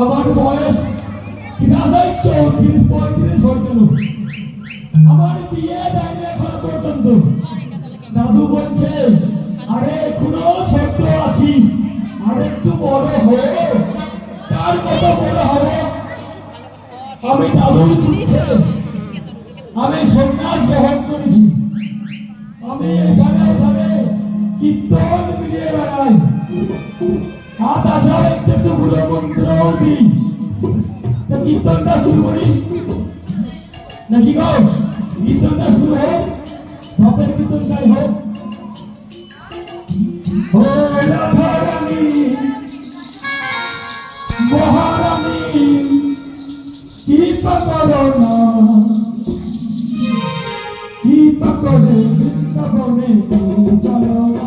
আমার বয়স প্রায় 34-35 হয়ে গেল। আমার বিয়ে দেয়নি এখনো পর্যন্ত। দাদু বলছে আরে এখনো ছোট আছিস, আর একটু বড় হয়ে তার কত বড় হবে। আমি দাদুর দুঃখে আমি সন্ন্যাস গ্রহণ করেছি। আমি এখানে ওখানে কীর্তন মিলিয়ে বেড়াই, আর তাছাড়া একটু একটু গুরু মন্ত্রও দিই। তো কীর্তনটা শুরু করি নাকি গো? কীর্তনটা শুরু হোক, বাপের কীর্তন গাই হোক। ও রাধারানী মহারানী কৃপা করো না, কৃপা করে বৃন্দাবনে চলো না।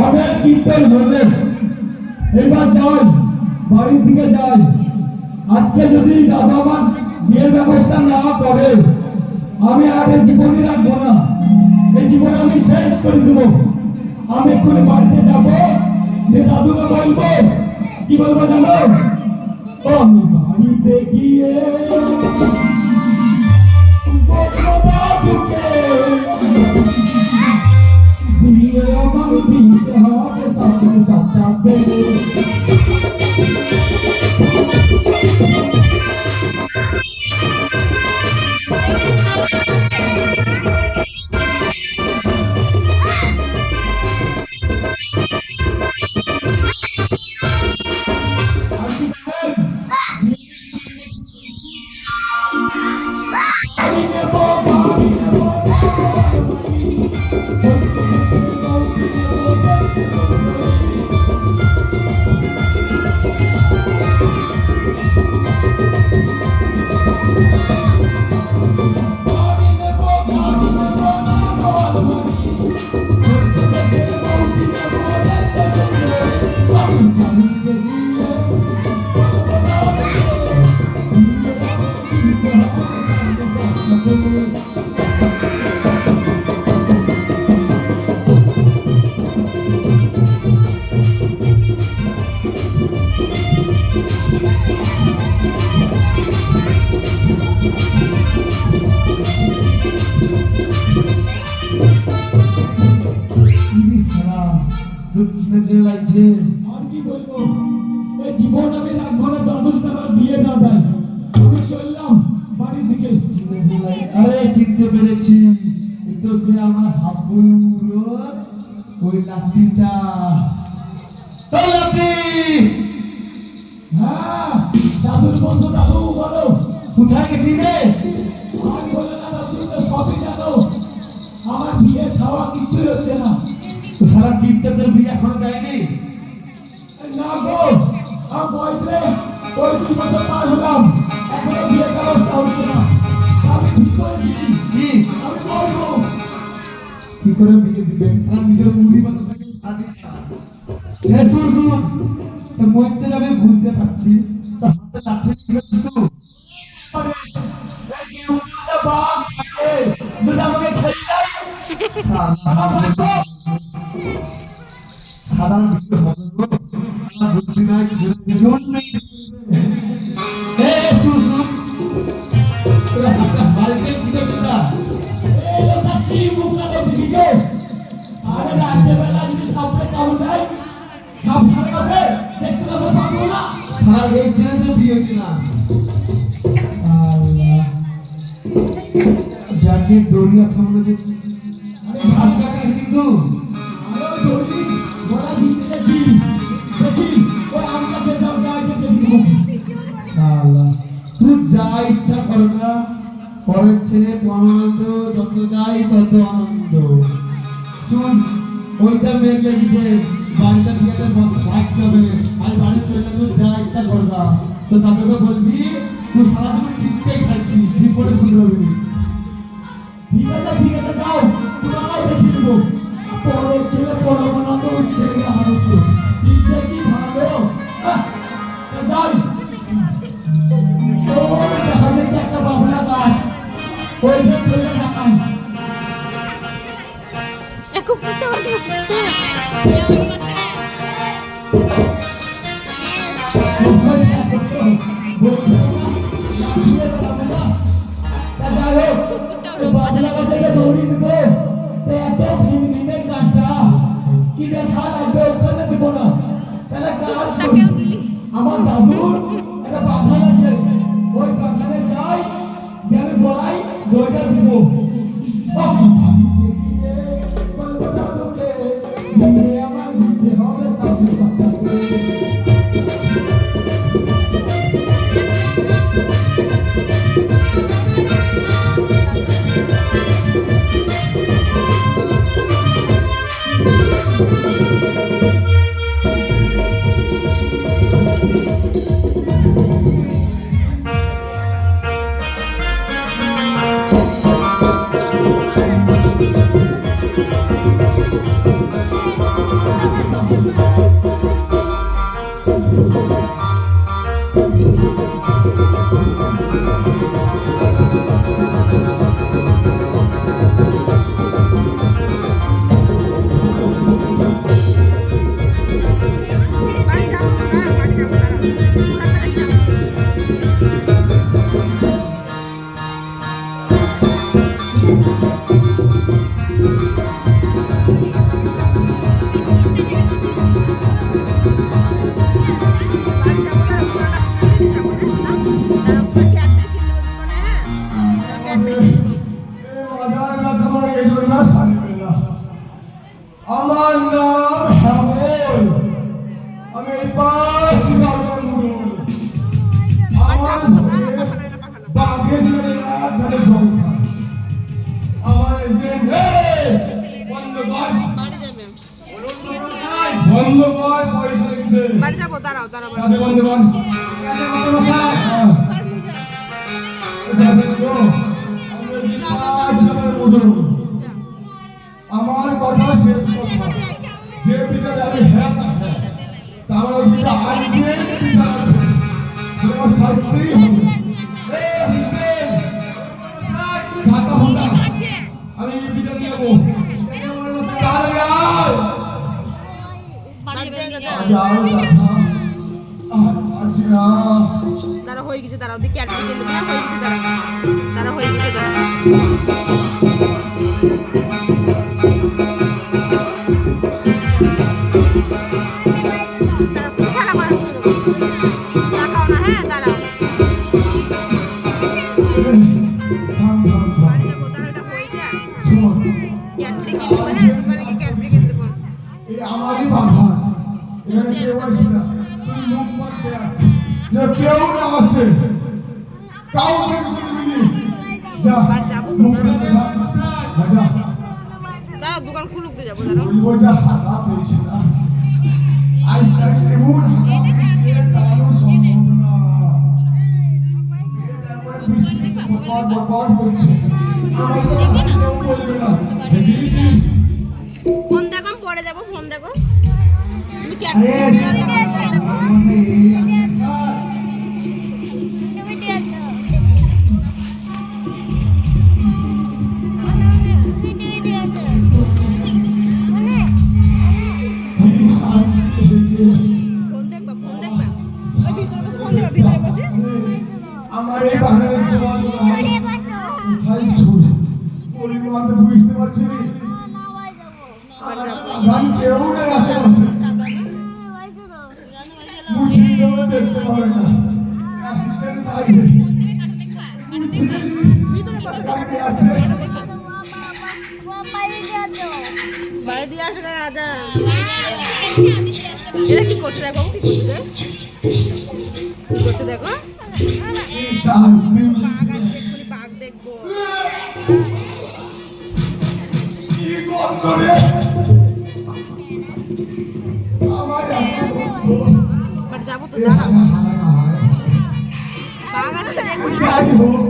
অনেক কীর্তন হলে এবার যাই, বাড়ির দিকে যাই। আজকে যদি দাদা আমার বিয়ের ব্যবস্থা না করে আমি আর এই জীবনই রাখবো না, এই জীবন আমি শেষ করে দেবো। আমি এক্ষুনি বাড়িতে যাবো, দাদুকে বলবো, কি বলবো জানো? আমি বাড়িতে গিয়ে দাদুকে বিয়ে আমার দিতে হবে সাথে সাথে। আর কি বলবো, এই জীবন আমি রাখবো না দাদু যদি আমার বিয়ে না দেয়। আমি চললাম বাড়ির দিকে। আরে চিনতে পেরেছি, তো সে আমার হাবুর ওই লাঠিটা। হ্যাঁ দাদুর বন্ধু, দাদু বলো কোথায় গেছি রে? আর বলে না দাদু, তো সবই জানো। আমার বিয়ে খাওয়া কিছুই হচ্ছে না। তো সারা কীর্তনের বিয়ে এখনো দেয়নি? না গো, আমার বয়সে ওই 2 বছর পার হলাম, এখনো বিয়ের ব্যবস্থা হচ্ছে না। আমি ঠিক করেছি কি আমি বলবো। কি করে বিয়ে দিবেন? সারা নিজের মুড়ি বাতাসাকে সাথে শুন শুন, তো মরতে যাবে বুঝতে পারছি, তো হাতে লাঠি নিয়েছি তো। আরে এই যে উল্টা বাপ থাকে, যদি আমাকে খেয়ে দেয় সাধারণ কিছু হবে তো, আমার বুদ্ধি নাই, কিছু নেই। শুন শুন, ব্যাগে দড়ি আছে মনে হচ্ছে আরে ঘাস কাটা আছে কিন্তু আরে দড়ি বড়া দিতে যাচ্ছি দেখি ওই আম গাছে দাও যাইতে দেখি দেবো শালা তুই যা ইচ্ছা কর না পরের ছেলে আনন্দ যত চাই তত আনন্দ শুন ওইটা মেঘ লেগেছে বাড়িটা থেকে ভাগতে হবে আর বাড়ির ছেলেটা তুই যা ইচ্ছা কর না তো তাদেরকে বলবি তুই সারাদিন ঠিকঠাক থাকবি জীবনে শুনতে হবে ঠিক আছে যাও তোমায় দেখি দেবো পরের ছেলে পরমানন্দ ছেলে আনন্দ ইচ্ছে কি ভালো যাই ও দেখা যাচ্ছে একটা বাবলা গাছ ওই ধরে থাকান বলছে যাই হোক বাবলা গাছে দৌড়ি দেবো এত ভিন ভিনে কাঁটা কি দেখা লাগবে ওখানে দিব না তাহলে কাজ করি আমার দাদুর একটা বাগান আছে ওই বাগানে যাই আমি গড়াই দইটা দিব বলবো দাদুকে নিয়ে আমার দিতে হবে সাথে সাথে আমার নাম হেমল আমি এই পাঁচ বাগান মুড়ল আমার ঘরে বাঘে ছেড়ে একবারে জল খায় আমার বন্ধ কর পয়সা লিখছে বাড়ি যাবো দাঁড়াও দাঁড়াও কাজে বন্ধ কর আমার কথা শেষ কথা যে বিচারে আমি হ্যাঁ না হ্যাঁ তার যেটা আজকে বিচার আছে সেটা সত্যিই হবে ছাতা হোতা আমি এই বিচার দেবো দাঁড়া হয়ে গেছে দাঁড়াও দিকে হয়ে গেছে দাঁড়া হয়ে গেছে দাঁড়া আমারই বাধা এখানে কেউ আসে না তুই মুখ মত দেখ যে কেউ না আসে কাউকে বলবি যা মুখটা দেখা যা দাঁড়া দোকান খুলুক দিয়ে যাবো দাঁড়াও বলবো যা হারা পেয়েছে না আস্তে আস্তে এমন হারা পেয়েছে দাঁড়ানো সম্ভব না তারপরে বৃষ্টি বরবাদ করছে আমার তো কেউ বলবে না ফোন দেখো পরে যাবো ফোন দেখো তুমি কি ফোন দেখবা ওই ভিতরে বসে ফোন দেখবা ভিতরে বসে আমার এই বাগানের জল কোথায় ছোট পরিমাণ তো বুঝতে পারছি রে গান কেউ নেই আশেপাশে মুছিয়ে দেবে দেখতে পাবে না অ্যাসিস্ট্যান্ট বাইরে মুছিয়ে ভিতরে বসে আছে বাড়ি দিয়ে আসো রাজা। এটা কি করছে দেখো, কি করছে, কি করছে দেখো। শান্তি এক্ষুনি বাঘ দেখবো। কি গন্ধ রে আমার এত গন্ধ। বাড়ি যাবো তো, দাঁড়াও। বাঘ আছে দেখো। যাই হোক